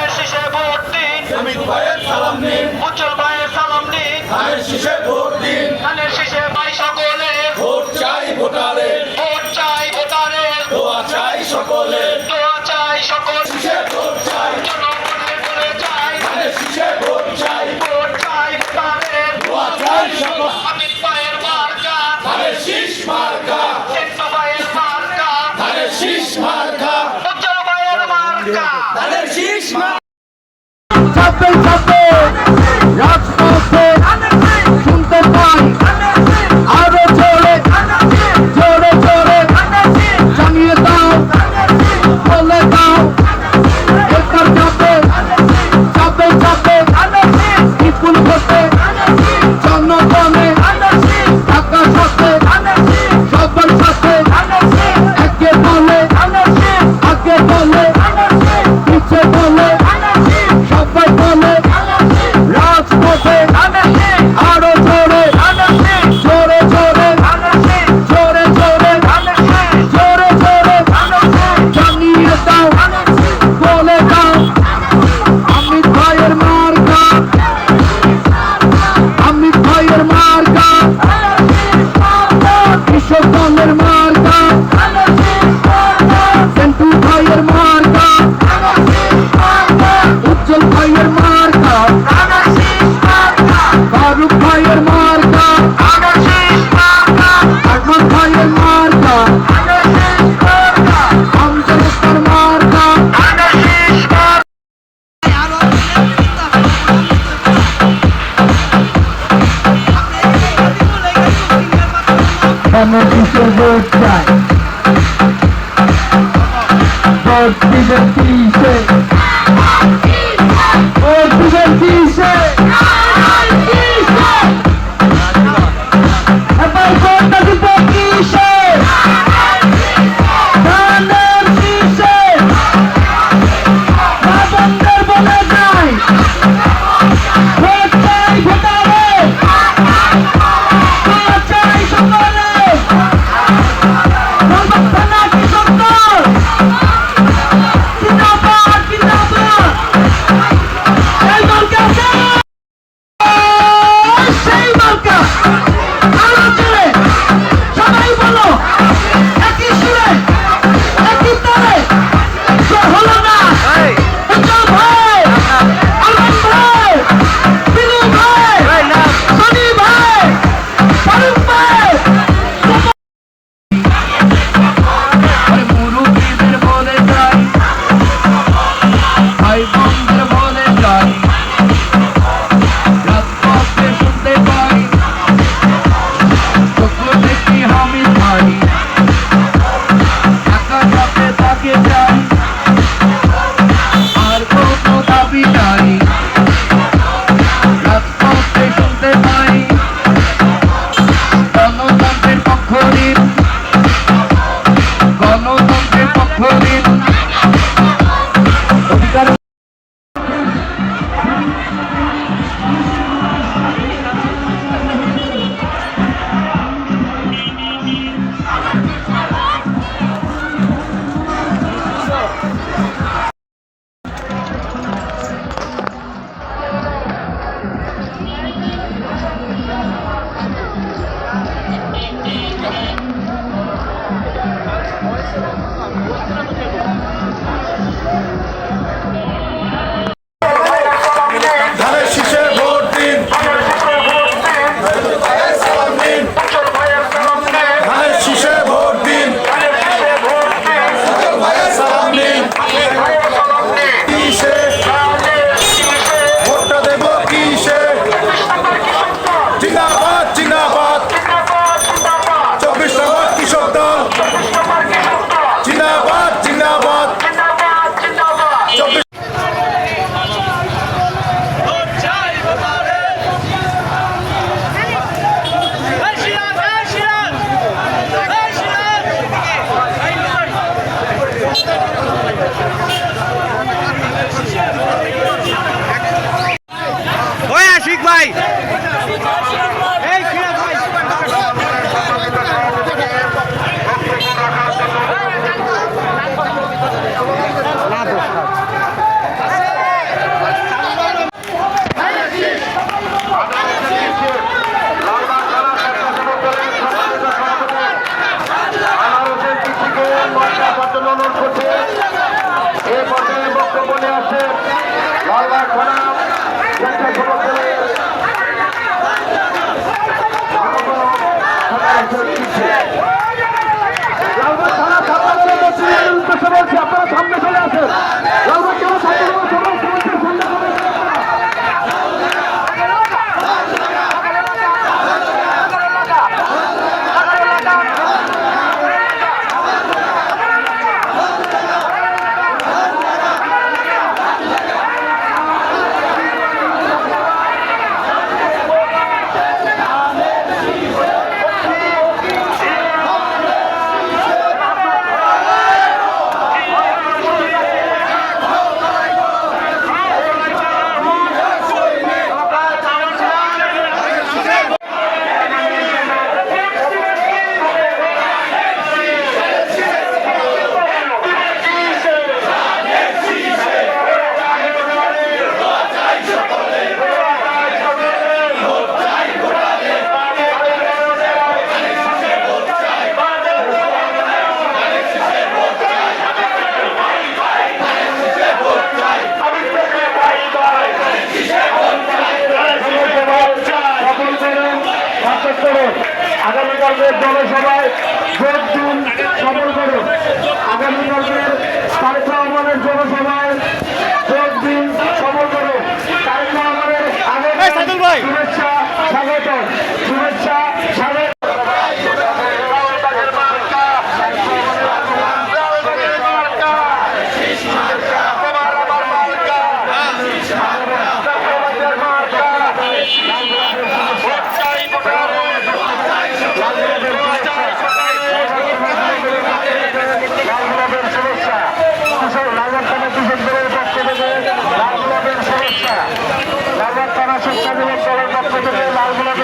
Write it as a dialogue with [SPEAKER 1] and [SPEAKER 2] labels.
[SPEAKER 1] ধানের শীষে ভোট দিন,
[SPEAKER 2] জমির ভাইয়ের সালাম নিন,
[SPEAKER 1] উজ্জ্বল ভাইয়ের সালাম নিন,
[SPEAKER 2] ধানের শীষে ভোট দিন,
[SPEAKER 1] ধানের শীষে ভাই সকলে
[SPEAKER 2] ভোট চাই ভোটারের,
[SPEAKER 1] ভোট চাই ভোটারের,
[SPEAKER 2] দোয়া চাই সকলের,
[SPEAKER 1] দোয়া চাই সকল
[SPEAKER 2] শীষে ভোট চাই,
[SPEAKER 1] জনগণের বলে চাই,
[SPEAKER 2] ধানের শীষে ভোট চাই,
[SPEAKER 1] ভোট চাই ভোটারের,
[SPEAKER 2] দোয়া চাই সকল,
[SPEAKER 1] আমির ভাইয়ের মার্কা,
[SPEAKER 2] ধানের শীষ মার্কা,
[SPEAKER 1] চিন্টু ভাইয়ের মার্কা,
[SPEAKER 2] ধানের শীষ মার্কা,
[SPEAKER 1] উজ্জ্বল ভাইয়ের মার্কা।
[SPEAKER 2] ধানের শীষ মার্কা।
[SPEAKER 3] চাপে চাপে রাজপথে শুনতে পাই আরো জোরে জোরে জোরে জানিয়ে দাও বলে দাও একার চাপে চাপে চাপে বিপুল ভোটে জনগণে ঢাকা সাথে সবার সাথে একে বলে আগে বলে পিছে বলে সবাই বলে রাজপথে আরো জোরে জোরে জোরে জোরে জোরে জোরে জোরে জানিয়ে দাও বলে দাও অমিত ভাইয়ের মার্কা, অমিত ভাইয়ের মার্কা, কৃষক দলের মার্কা, সেন্টু ভাইয়ের মার্কা, উজ্জ্বল ভাইয়ের মার্কা, ফারুক ভাইয়ের মার্কা, আহমদ ভাইয়ের মার্কা, আমজাদের মার্কা। ধানের শীষে ভোট চাই, ভোট দিবেন কিসে, ভোট দিবেন কিসে, এবার ভোটটা দিব কিসে, ধানের শীষে রাজনদের বলে যাই ভোট চাই ভোটারে, দোয়া চাই সকলে, থানা কি সত্তর জিন্দাবাদ জিন্দাবাদ, এই দলকে আছে সেই দলকে আরো জোরে সবাই বলো একই সুরে একই তালে যে হলো না উজ্জ্বল ভাই, আলম ভাই, বিনু ভাই, সনি ভাই, ফারুক ভাই, মুরুব্বিদের বলে যাই, ভাই বোনদের বলে যাই, রাজপথে শুনতে পাই চোখ দেখি আমি ভাই, একা যাতে তাকে যাই আর কোনো দাবি নাই, রাজপথে শুনতে পাই গণতন্ত্রের পক্ষ নিন, গণতন্ত্রের পক্ষ নিন, অধিকার
[SPEAKER 2] ধানের শীষে ভোট দিন, ভাইয়ের সালাম দিন,
[SPEAKER 1] উজ্জ্বল ভাইয়ের সালাম নিন,
[SPEAKER 2] ধানের শীষে ভোট দিন, উজ্জ্বল ভাইয়ের সালাম নিন, কিসে ভোটটা দেব কিসে, জিন্দাবাদ জিন্দাবাদ, 24 নম্বর কৃষক দল, জিন্দাবাদ জিন্দাবাদ, 24
[SPEAKER 1] থেকে লালগোলা